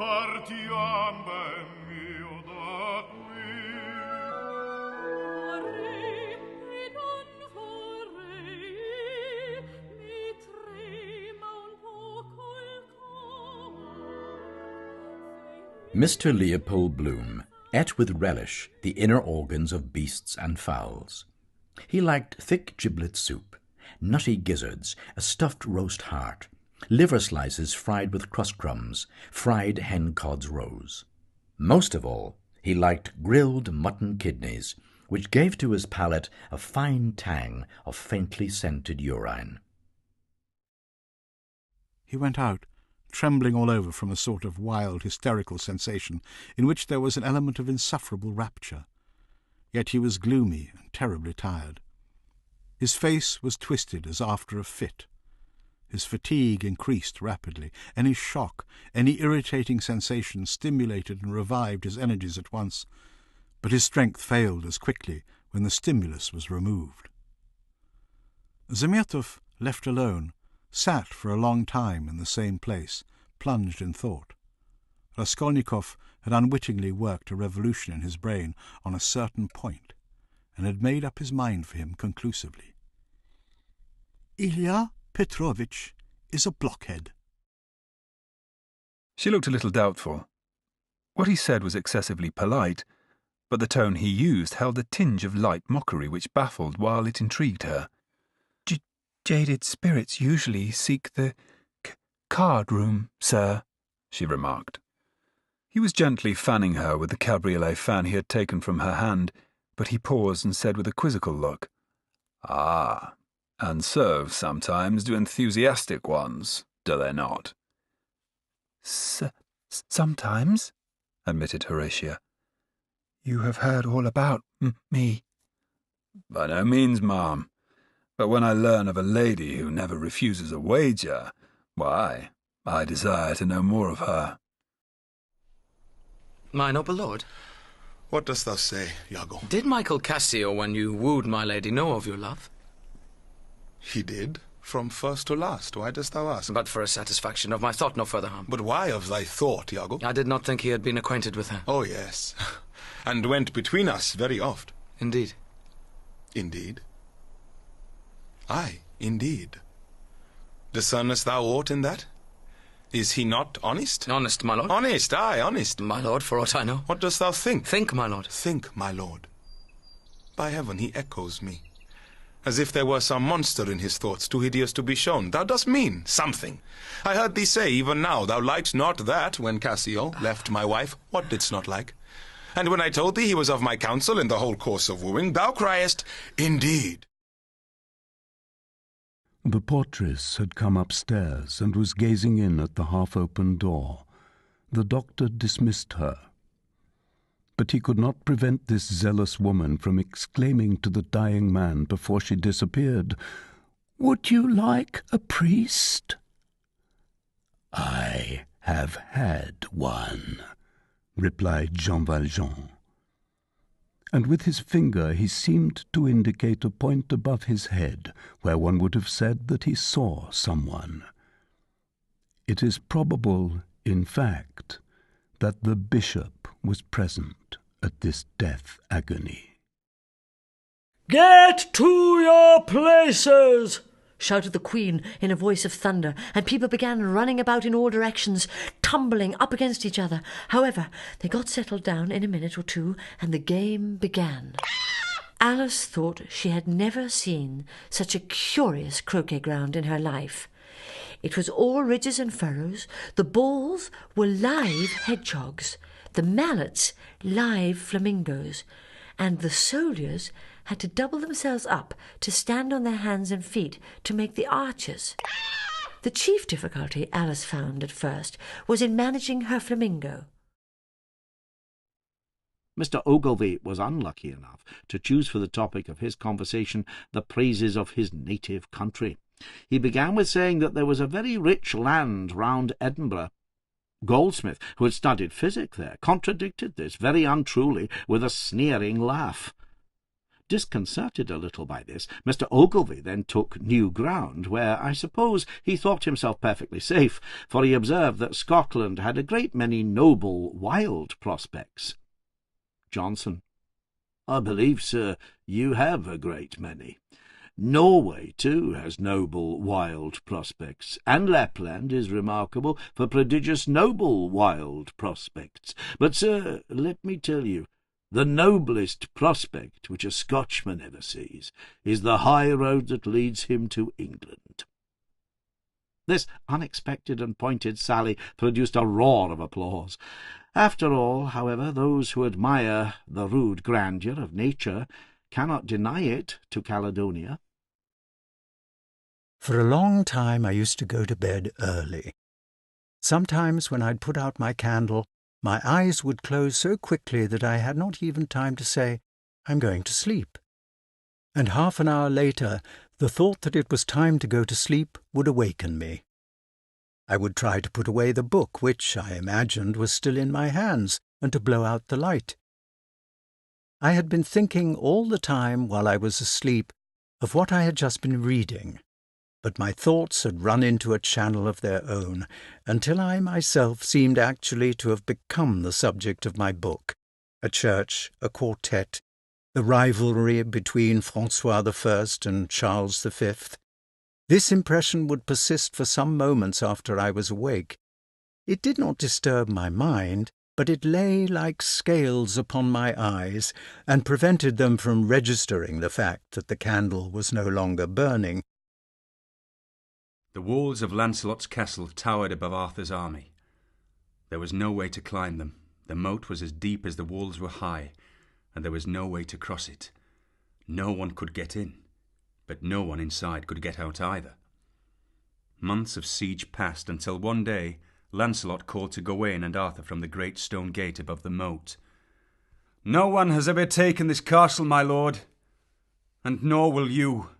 partiam ben mio da qui. Vorrei e non vorrei, mi trema un poco il cor. Mr. Leopold Bloom ate with relish the inner organs of beasts and fowls. He liked thick giblet soup, nutty gizzards, a stuffed roast heart, liver slices fried with crust crumbs, fried hen-cod's roes. Most of all, he liked grilled mutton kidneys, which gave to his palate a fine tang of faintly scented urine. He went out, trembling all over from a sort of wild, hysterical sensation in which there was an element of insufferable rapture. Yet he was gloomy and terribly tired. His face was twisted as after a fit. His fatigue increased rapidly. Any shock, any irritating sensation stimulated and revived his energies at once, but his strength failed as quickly when the stimulus was removed. Zamirtov, left alone, sat for a long time in the same place, plunged in thought. Raskolnikov had unwittingly worked a revolution in his brain on a certain point, and had made up his mind for him conclusively. Ilya Petrovitch is a blockhead. She looked a little doubtful. What he said was excessively polite, but the tone he used held a tinge of light mockery which baffled while it intrigued her. "Jaded spirits usually seek the card-room, sir," she remarked. He was gently fanning her with the cabriolet fan he had taken from her hand, but he paused and said with a quizzical look, "Ah, and so sometimes do enthusiastic ones, do they not?" Sometimes, admitted Horatia. "You have heard all about me." "By no means, ma'am. But when I learn of a lady who never refuses a wager, why, I desire to know more of her." "My noble lord." "What dost thou say, Iago?" "Did Michael Cassio, when you wooed my lady, know of your love?" "He did, from first to last. Why dost thou ask?" "But for a satisfaction of my thought, no further harm." "But why of thy thought, Iago?" "I did not think he had been acquainted with her." "Oh, yes, and went between us very oft." "Indeed." "Indeed?" "Aye, indeed. Discernest thou aught in that? Is he not honest?" "Honest, my lord." "Honest, aye, honest." "My lord, for aught I know." "What dost thou think?" "Think, my lord." "Think, my lord. By heaven, he echoes me, as if there were some monster in his thoughts, too hideous to be shown. Thou dost mean something. I heard thee say even now thou liked not that when Cassio left my wife. What didst not like? And when I told thee he was of my counsel in the whole course of wooing, thou criest, 'Indeed!'" The portress had come upstairs and was gazing in at the half-open door. The doctor dismissed her. But he could not prevent this zealous woman from exclaiming to the dying man before she disappeared, "Would you like a priest?" "I have had one," replied Jean Valjean. And with his finger he seemed to indicate a point above his head, where one would have said that he saw someone. It is probable, in fact, that the bishop was present at this death agony. "Get to your places!" shouted the Queen in a voice of thunder, and people began running about in all directions, tumbling up against each other. However, they got settled down in a minute or two, and the game began. Alice thought she had never seen such a curious croquet ground in her life. It was all ridges and furrows. The balls were live hedgehogs, the mallets live flamingos, and the soldiers had to double themselves up to stand on their hands and feet to make the arches. The chief difficulty Alice found at first was in managing her flamingo. Mr. Ogilvy was unlucky enough to choose for the topic of his conversation the praises of his native country. He began with saying that there was a very rich land round Edinburgh. Goldsmith, who had studied physic there, contradicted this very untruly with a sneering laugh. Disconcerted a little by this, Mr. Ogilvy then took new ground, where I suppose he thought himself perfectly safe, for he observed that Scotland had a great many noble, wild prospects. Johnson. I believe, sir, you have a great many. Norway, too, has noble, wild prospects, and Lapland is remarkable for prodigious noble, wild prospects. But, sir, let me tell you, the noblest prospect which a Scotchman ever sees is the high road that leads him to England. This unexpected and pointed sally produced a roar of applause. After all, however, those who admire the rude grandeur of nature cannot deny it to Caledonia. For a long time I used to go to bed early. Sometimes when I'd put out my candle, my eyes would close so quickly that I had not even time to say, "I'm going to sleep." And half an hour later, the thought that it was time to go to sleep would awaken me. I would try to put away the book, which I imagined was still in my hands, and to blow out the light. I had been thinking all the time while I was asleep of what I had just been reading, but my thoughts had run into a channel of their own, until I myself seemed actually to have become the subject of my book, a church, a quartet, the rivalry between François I and Charles V. This impression would persist for some moments after I was awake. It did not disturb my mind, but it lay like scales upon my eyes, and prevented them from registering the fact that the candle was no longer burning. The walls of Lancelot's castle towered above Arthur's army. There was no way to climb them. The moat was as deep as the walls were high, and there was no way to cross it. No one could get in, but no one inside could get out either. Months of siege passed until one day Lancelot called to Gawain and Arthur from the great stone gate above the moat. "No one has ever taken this castle, my lord, and nor will you."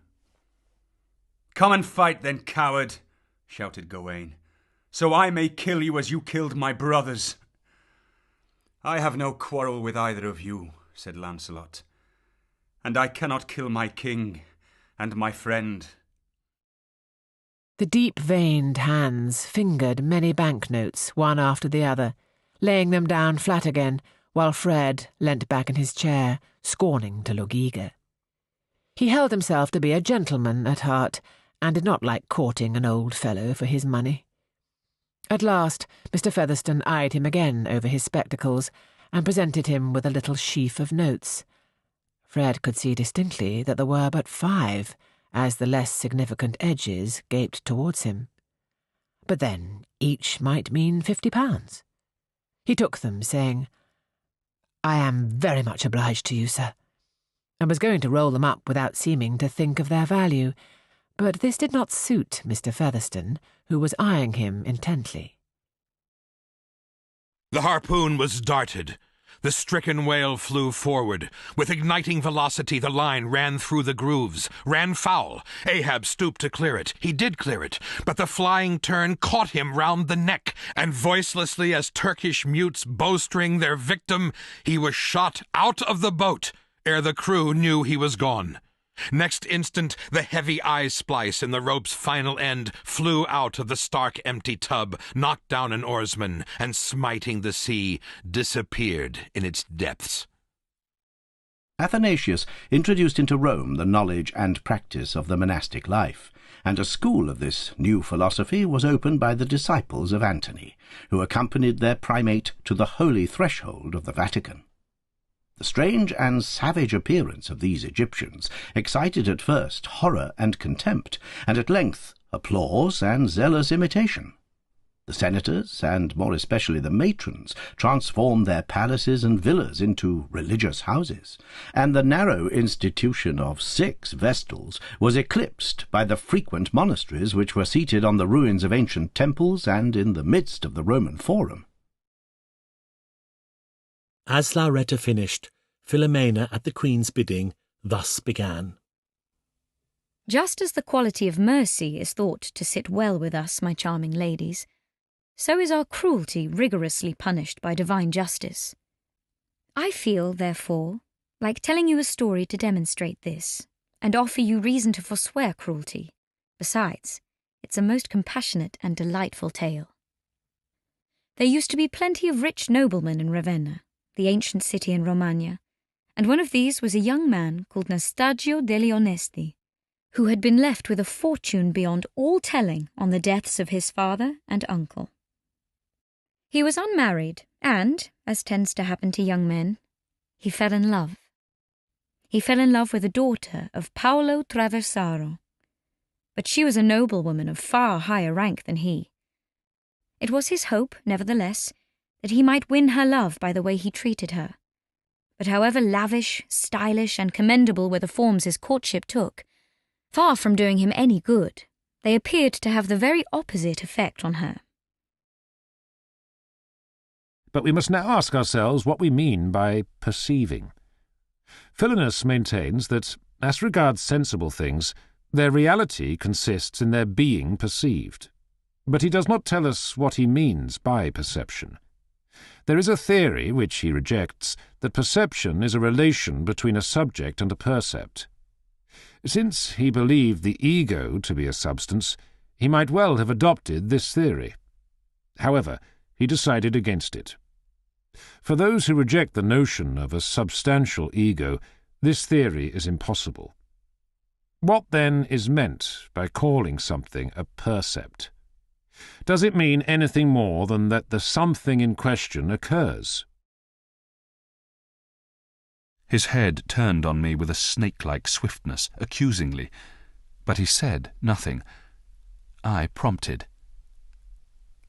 "Come and fight then, coward," shouted Gawain, "so I may kill you as you killed my brothers." "I have no quarrel with either of you," said Lancelot, "and I cannot kill my king and my friend." The deep-veined hands fingered many banknotes, one after the other, laying them down flat again, while Fred leant back in his chair, scorning to look eager. He held himself to be a gentleman at heart, and did not like courting an old fellow for his money. At last Mr. Featherstone eyed him again over his spectacles, and presented him with a little sheaf of notes. Fred could see distinctly that there were but 5, as the less significant edges gaped towards him. But then each might mean £50. He took them, saying, "I am very much obliged to you, sir," and was going to roll them up without seeming to think of their value, but this did not suit Mr. Featherstone, who was eyeing him intently. The harpoon was darted. The stricken whale flew forward. With igniting velocity the line ran through the grooves, ran foul. Ahab stooped to clear it. He did clear it, but the flying turn caught him round the neck, and voicelessly as Turkish mutes bowstring their victim, he was shot out of the boat ere the crew knew he was gone. Next instant, the heavy eye-splice in the rope's final end flew out of the stark empty tub, knocked down an oarsman, and smiting the sea, disappeared in its depths. Athanasius introduced into Rome the knowledge and practice of the monastic life, and a school of this new philosophy was opened by the disciples of Antony, who accompanied their primate to the holy threshold of the Vatican. The strange and savage appearance of these Egyptians excited at first horror and contempt, and at length applause and zealous imitation. The senators, and more especially the matrons, transformed their palaces and villas into religious houses, and the narrow institution of 6 vestals was eclipsed by the frequent monasteries which were seated on the ruins of ancient temples and in the midst of the Roman Forum. As Lauretta finished, Philomela, at the Queen's bidding, thus began. Just as the quality of mercy is thought to sit well with us, my charming ladies, so is our cruelty rigorously punished by divine justice. I feel, therefore, like telling you a story to demonstrate this, and offer you reason to forswear cruelty. Besides, it's a most compassionate and delightful tale. There used to be plenty of rich noblemen in Ravenna, the ancient city in Romagna, and one of these was a young man called Nastagio degli Onesti, who had been left with a fortune beyond all telling on the deaths of his father and uncle. He was unmarried, and, as tends to happen to young men, he fell in love. He fell in love with a daughter of Paolo Traversaro, but she was a noblewoman of far higher rank than he. It was his hope, nevertheless, that he might win her love by the way he treated her. But however lavish, stylish, and commendable were the forms his courtship took, far from doing him any good, they appeared to have the very opposite effect on her. But we must now ask ourselves what we mean by perceiving. Philonous maintains that, as regards sensible things, their reality consists in their being perceived. But he does not tell us what he means by perception. There is a theory, which he rejects, that perception is a relation between a subject and a percept. Since he believed the ego to be a substance, he might well have adopted this theory. However, he decided against it. For those who reject the notion of a substantial ego, this theory is impossible. What, then, is meant by calling something a percept? Does it mean anything more than that the something in question occurs? His head turned on me with a snake-like swiftness, accusingly, but he said nothing. I prompted.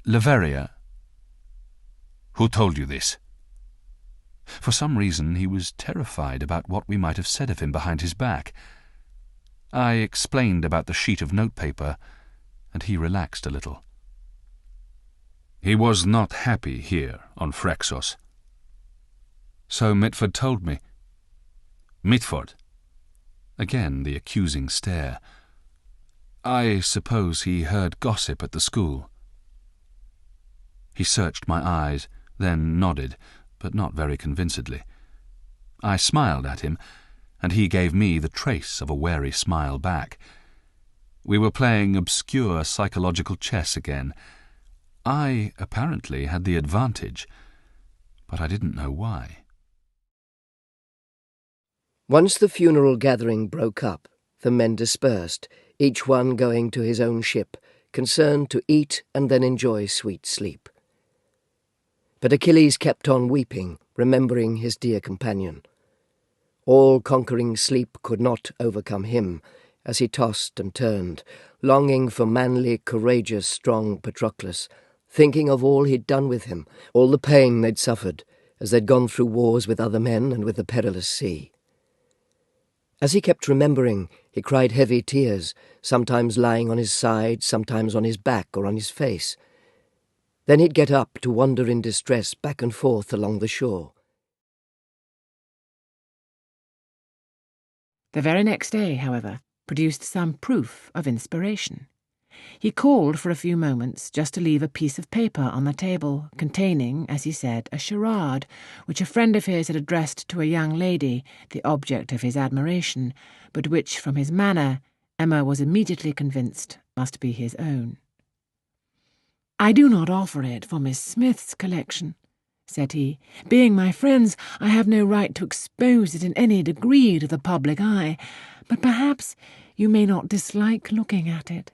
Leveria. Who told you this? For some reason he was terrified about what we might have said of him behind his back. I explained about the sheet of notepaper, and he relaxed a little. He was not happy here on Phryxus. So Mitford told me. Mitford. Again the accusing stare. I suppose he heard gossip at the school. He searched my eyes, then nodded, but not very convincedly. I smiled at him, and he gave me the trace of a wary smile back. We were playing obscure psychological chess again. I, apparently, had the advantage, but I didn't know why. Once the funeral gathering broke up, the men dispersed, each one going to his own ship, concerned to eat and then enjoy sweet sleep. But Achilles kept on weeping, remembering his dear companion. All-conquering sleep could not overcome him, as he tossed and turned, longing for manly, courageous, strong Patroclus, thinking of all he'd done with him, all the pain they'd suffered, as they'd gone through wars with other men and with the perilous sea. As he kept remembering, he cried heavy tears, sometimes lying on his side, sometimes on his back or on his face. Then he'd get up to wander in distress back and forth along the shore. The very next day, however, produced some proof of inspiration. He called for a few moments just to leave a piece of paper on the table containing, as he said, a charade which a friend of his had addressed to a young lady, the object of his admiration, but which, from his manner, Emma was immediately convinced must be his own. "I do not offer it for Miss Smith's collection," said he. "Being my friends, I have no right to expose it in any degree to the public eye, but perhaps you may not dislike looking at it."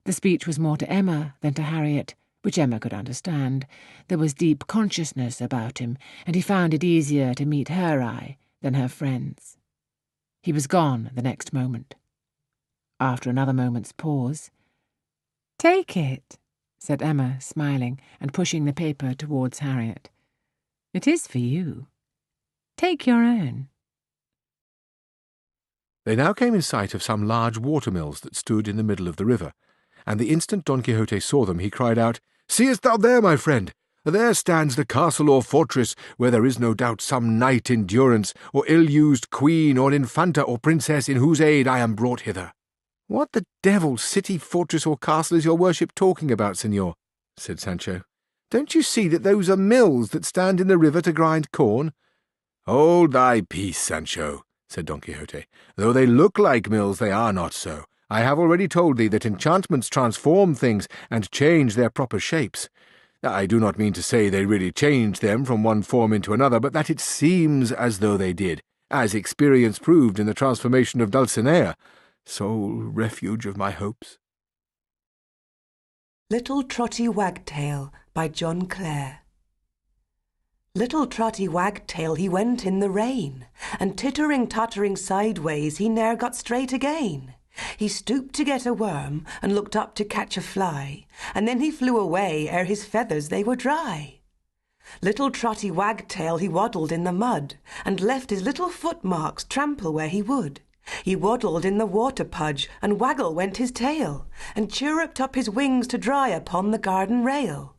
The speech was more to Emma than to Harriet, which Emma could understand. There was deep consciousness about him, and he found it easier to meet her eye than her friend's. He was gone the next moment. After another moment's pause, "Take it," said Emma, smiling, and pushing the paper towards Harriet. "It is for you. Take your own." They now came in sight of some large watermills that stood in the middle of the river, and the instant Don Quixote saw them he cried out, "Seest thou there, my friend? There stands the castle or fortress, where there is no doubt some knight in durance, or ill-used queen, or infanta, or princess, in whose aid I am brought hither." "What the devil, city, fortress, or castle is your worship talking about, señor?" said Sancho. "Don't you see that those are mills that stand in the river to grind corn?" "Hold thy peace, Sancho," said Don Quixote. "Though they look like mills, they are not so. I have already told thee that enchantments transform things and change their proper shapes. I do not mean to say they really changed them from one form into another, but that it seems as though they did, as experience proved in the transformation of Dulcinea, sole refuge of my hopes." Little Trotty Wagtail by John Clare. Little Trotty Wagtail, he went in the rain, and tittering-tottering sideways he ne'er got straight again. He stooped to get a worm, and looked up to catch a fly, and then he flew away ere his feathers they were dry. Little Trotty Wagtail, he waddled in the mud, and left his little footmarks trample where he would. He waddled in the water pudge, and waggle went his tail, and chirruped up his wings to dry upon the garden rail.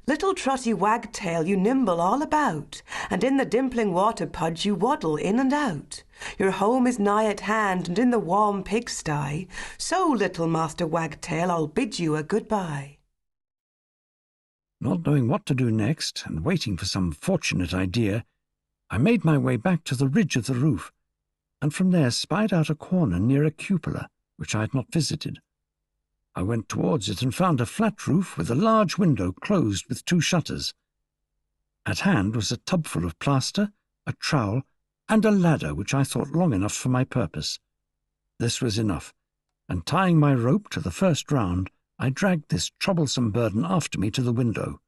Little Trotty Wagtail, you nimble all about, and in the dimpling water pudge you waddle in and out. Your home is nigh at hand, and in the warm pigsty. So, little Master Wagtail, I'll bid you a good-bye. Not knowing what to do next, and waiting for some fortunate idea, I made my way back to the ridge of the roof, and from there spied out a corner near a cupola, which I had not visited. I went towards it and found a flat roof with a large window closed with 2 shutters. At hand was a tubful of plaster, a trowel, and a ladder which I thought long enough for my purpose. This was enough, and tying my rope to the first round, I dragged this troublesome burden after me to the window.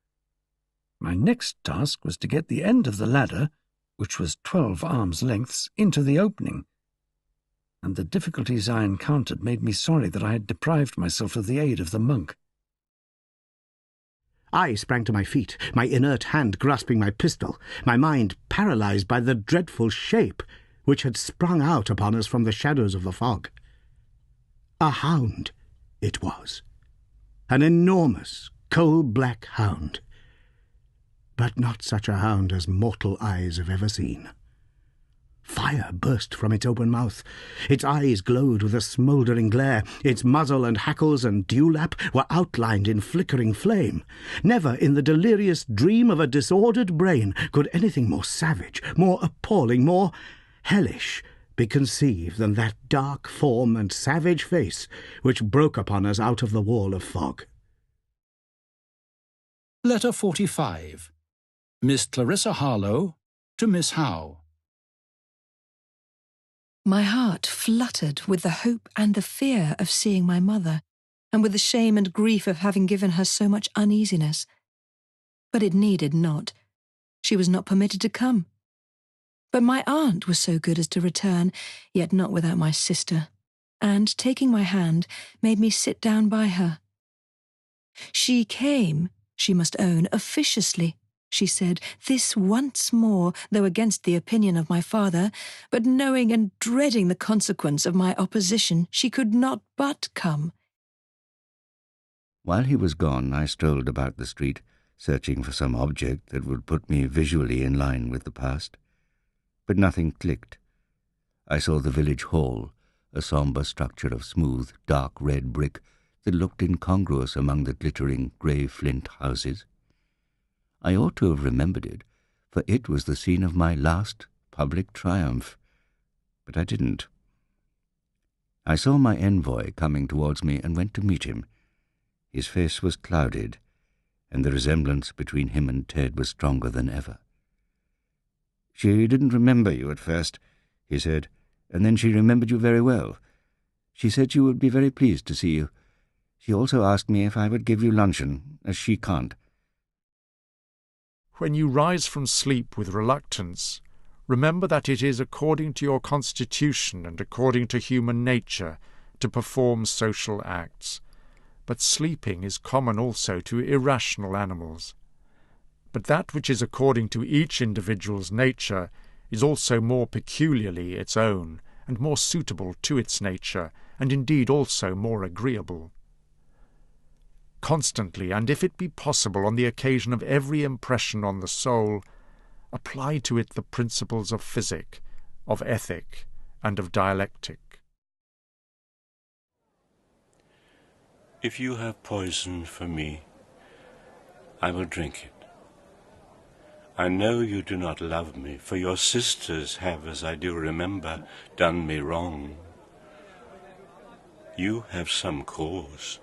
My next task was to get the end of the ladder, which was 12 arms' lengths, into the opening, and the difficulties I encountered made me sorry that I had deprived myself of the aid of the monk. I sprang to my feet, my inert hand grasping my pistol, my mind paralyzed by the dreadful shape which had sprung out upon us from the shadows of the fog. A hound it was, an enormous, coal-black hound, but not such a hound as mortal eyes have ever seen. Fire burst from its open mouth. Its eyes glowed with a smouldering glare. Its muzzle and hackles and dewlap were outlined in flickering flame. Never in the delirious dream of a disordered brain could anything more savage, more appalling, more hellish be conceived than that dark form and savage face which broke upon us out of the wall of fog. Letter 45. Miss Clarissa Harlowe to Miss Howe. My heart fluttered with the hope and the fear of seeing my mother, and with the shame and grief of having given her so much uneasiness. But it needed not. She was not permitted to come. But my aunt was so good as to return, yet not without my sister, and, taking my hand, made me sit down by her. She came, she must own, officiously, she said, this once more, though against the opinion of my father, but knowing and dreading the consequence of my opposition, she could not but come. While he was gone, I strolled about the street, searching for some object that would put me visually in line with the past. But nothing clicked. I saw the village hall, a sombre structure of smooth, dark red brick that looked incongruous among the glittering grey flint houses. I ought to have remembered it, for it was the scene of my last public triumph, but I didn't. I saw my envoy coming towards me and went to meet him. His face was clouded, and the resemblance between him and Ted was stronger than ever. "She didn't remember you at first," he said, "and then she remembered you very well. She said she would be very pleased to see you. She also asked me if I would give you luncheon, as she can't." When you rise from sleep with reluctance, remember that it is according to your constitution and according to human nature to perform social acts, but sleeping is common also to irrational animals. But that which is according to each individual's nature is also more peculiarly its own, and more suitable to its nature, and indeed also more agreeable. Constantly, and if it be possible on the occasion of every impression on the soul, apply to it the principles of physic, of ethic, and of dialectic. If you have poison for me, I will drink it. I know you do not love me, for your sisters have, as I do remember, done me wrong. You have some cause.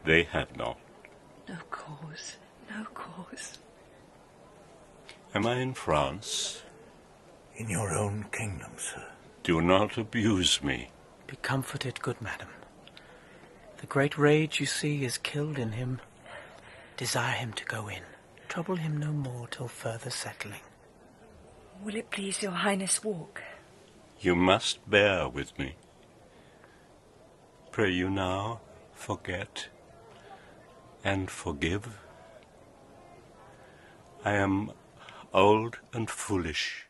They have not. No cause, no cause. Am I in France? In your own kingdom, sir. Do not abuse me. Be comforted, good madam. The great rage you see is killed in him. Desire him to go in. Trouble him no more till further settling. Will it please your highness walk? You must bear with me. Pray you now, forget and forgive. I am old and foolish.